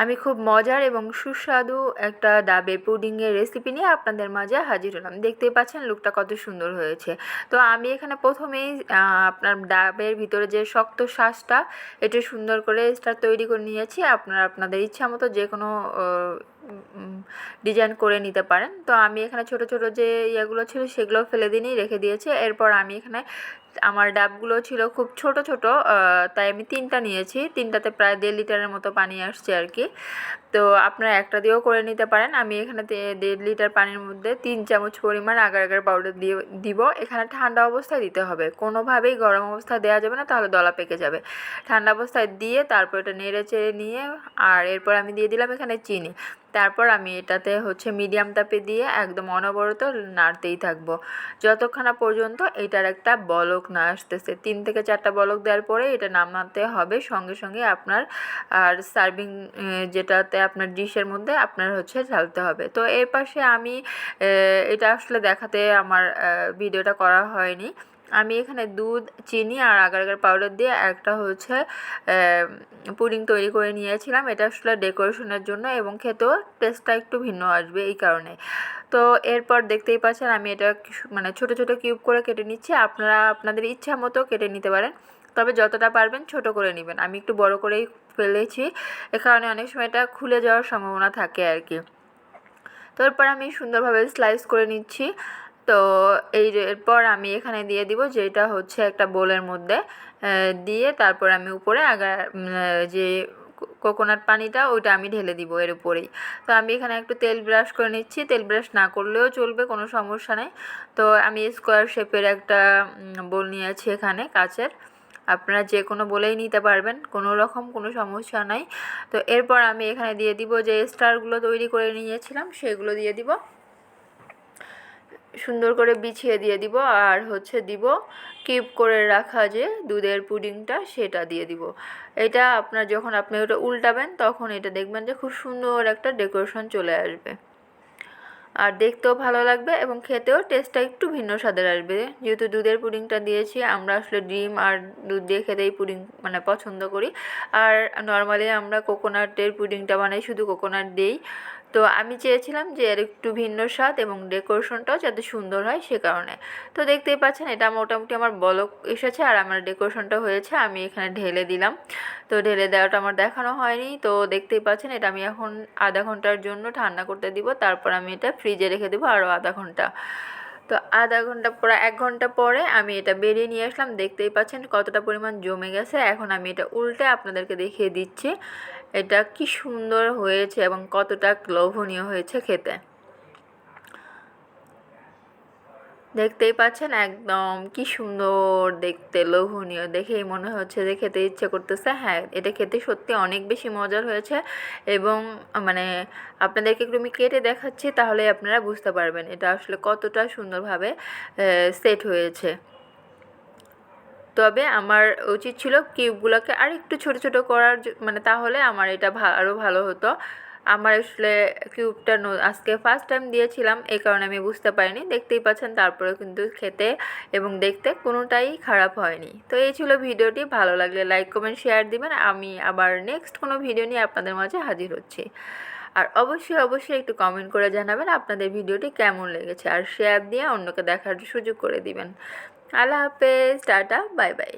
আমি খুব মজার এবং সুস্বাদু একটা ডাবের পুডিংয়ের রেসিপি নিয়ে আপনাদের মাঝে হাজির হলাম। দেখতেই পাচ্ছেন লুকটা কত সুন্দর হয়েছে। তো আমি এখানে প্রথমেই আপনার ডাবের ভিতরে যে শক্ত শাঁসটা এটা সুন্দর করে তৈরি করে নিয়েছি। আপনারা আপনাদের ইচ্ছা মতো যে কোনো ডিজাইন করে নিতে পারেন। তো আমি এখানে ছোট ছোট যে ইয়েগুলো ছিল সেগুলো ফেলে দিয়েই রেখে দিয়েছি। এরপর আমি এখানে আমার ডাবগুলো ছিল খুব ছোট ছোট, তাই আমি 3টা নিয়েছি। 3টাতে প্রায় 1.5 লিটারের মতো পানি আসছে আর কি। তো আপনারা একটা দিয়েও করে নিতে পারেন। আমি এখানে 1.5 লিটার পানির মধ্যে 3 চামচ পরিমাণ আগার আগার পাউডার দিব। এখানে ঠান্ডা অবস্থায় দিতে হবে, কোনোভাবেই গরম অবস্থায় দেওয়া যাবে না, তাহলে দলা পেকে যাবে। ঠান্ডা অবস্থায় দিয়ে তারপর এটা নেড়ে চেড়ে নিয়ে আর এরপর আমি দিয়ে দিলাম এখানে চিনি। তারপর আমি এটাতে মিডিয়াম তাপে দিয়ে একদম অনবরত নাড়তেই থাকবো যতক্ষণ না পর্যন্ত এটার একটা বলক না আসতেছে। 3 থেকে 4টা বলক দেওয়ার পরে এটা নামাতে হবে সঙ্গে সঙ্গে আপনার। আর সার্ভিং যেটাতে আপনার ডিশের মধ্যে আপনার ঢালতে হবে। তো এর পাশে আমি এটা আসলে দেখাতে আমার ভিডিওটা করা হয়নি। আমি এখানে দুধ, চিনি আর আগার আগার পাউডার দিয়ে একটা পুডিং তৈরি করে নিয়েছিলাম। এটা আসলে ডেকোরেশনের জন্য এবং খেতেও টেস্টটা একটু ভিন্ন আসবে এই কারণে। তো এরপর দেখতেই পাচ্ছেন আমি এটা মানে ছোট ছোট কিউব করে কেটে নিচ্ছি। আপনারা আপনাদের ইচ্ছা মতো কেটে নিতে পারেন, তবে যতটা পারবেন ছোট করে নেবেন। আমি একটু বড় করেই ফেলেছি, এ কারণে অনেক সময় এটা খুলে যাওয়ার সম্ভাবনা থাকে আর কি। তো এরপর আমি সুন্দরভাবে স্লাইস করে নিচ্ছি। তো এরপর আমি এখানে দিয়ে দিব যেটা একটা বোলের মধ্যে দিয়ে তারপর আমি উপরে যে কোকোনাট পানিটা ওইটা আমি ঢেলে দিব এর উপরেই। তো আমি এখানে একটু তেল ব্রাশ করে নিচ্ছি। তেল ব্রাশ না করলেও চলবে, কোনো সমস্যা নেই। তো আমি স্কোয়ার শেপের একটা বোল নিয়েছি এখানে কাচের। আপনারা যে কোনো বলেই নিতে পারবেন, কোনো সমস্যা নাই। তো এরপর আমি এখানে দিয়ে দিব যে স্টারগুলো তৈরি করে নিয়েছিলাম সেগুলো দিয়ে দিব, সুন্দর করে বিছিয়ে দিয়ে দিব। আর দিব কিউব করে রাখা যে দুধের পুডিংটা সেটা দিয়ে দিব। এটা যখন আপনি ওটা উল্টাবেন তখন এটা দেখবেন যে খুব সুন্দর একটা ডেকোরেশন চলে আসবে আর দেখতেও ভালো লাগবে এবং খেতেও টেস্টটা একটু ভিন্ন স্বাদের আসবে। যেহেতু দুধের পুডিংটা দিয়েছি, আমরা আসলে ডিম আর দুধ দিয়ে খেতেই পুডিং মানে পছন্দ করি। আর নর্মালি আমরা কোকোনাটের পুডিংটা বানাই, শুধু কোকোনাট দিই। তো আমি চেয়েছিলাম যে এর একটু ভিন্ন স্বাদ এবং ডেকোরেশনটাও যাতে সুন্দর হয় সে কারণে। তো দেখতেই পাচ্ছেন এটা মোটামুটি আমার বলক এসেছে আর আমার ডেকোরেশনটা হয়েছে। আমি এখানে ঢেলে দিলাম। তো ঢেলে দেওয়াটা আমার দেখানো হয়নি। তো দেখতেই পাচ্ছেন এটা আমি এখন আধা ঘন্টার জন্য ঠান্ডা করতে দিব। তারপর আমি এটা ফ্রিজে রেখে দেবো আরও আধা ঘন্টা। তো আধা ঘন্টা পরে 1 ঘন্টা পরে আমি এটা বেরিয়ে নিয়ে আসলাম। দেখতেই পাচ্ছেন কতটা পরিমাণ জমে গেছে। এখন আমি এটা উল্টে আপনাদেরকে দেখিয়ে দিচ্ছি এটা কি সুন্দর হয়েছে এবং কতটা লোভনীয় হয়েছে খেতে। দেখতেই পাচ্ছেন একদম কি সুন্দর দেখতে, লোভনীয়, দেখেই মনে হচ্ছে যে খেতে ইচ্ছে করতেছে। হ্যাঁ, এটা খেতে সত্যি অনেক বেশি মজার হয়েছে এবং মানে আপনাদেরকে একটু আমি কেটে দেখাচ্ছি, তাহলে আপনারা বুঝতে পারবেন এটা আসলে কতটা সুন্দরভাবে সেট হয়েছে। তবে আমার উচিত ছিল কিউবগুলোকে আর একটু ছোট ছোট করার মানে তাহলে আমার এটা আরও ভালো হতো। আমার আসলে কিউবটা আজকে ফার্স্ট টাইম দিয়েছিলাম, এই কারণে আমি বুঝতে পারিনি। দেখতেই পাচ্ছেন তারপরেও কিন্তু খেতে এবং দেখতে কোনোটাই খারাপ হয়নি। তো এই ছিল ভিডিওটি। ভালো লাগলে লাইক কমেন্ট শেয়ার দিবেন। আমি আবার নেক্সট কোনো ভিডিও নিয়ে আপনাদের মাঝে হাজির হচ্ছি। আর অবশ্যই অবশ্যই একটু কমেন্ট করে জানাবেন আপনাদের ভিডিওটি কেমন লেগেছে আর শেয়ার দিয়ে অন্যকে দেখার সুযোগ করে দিবেন। আল্লাহ হাফেজ, টাটা, বাই বাই।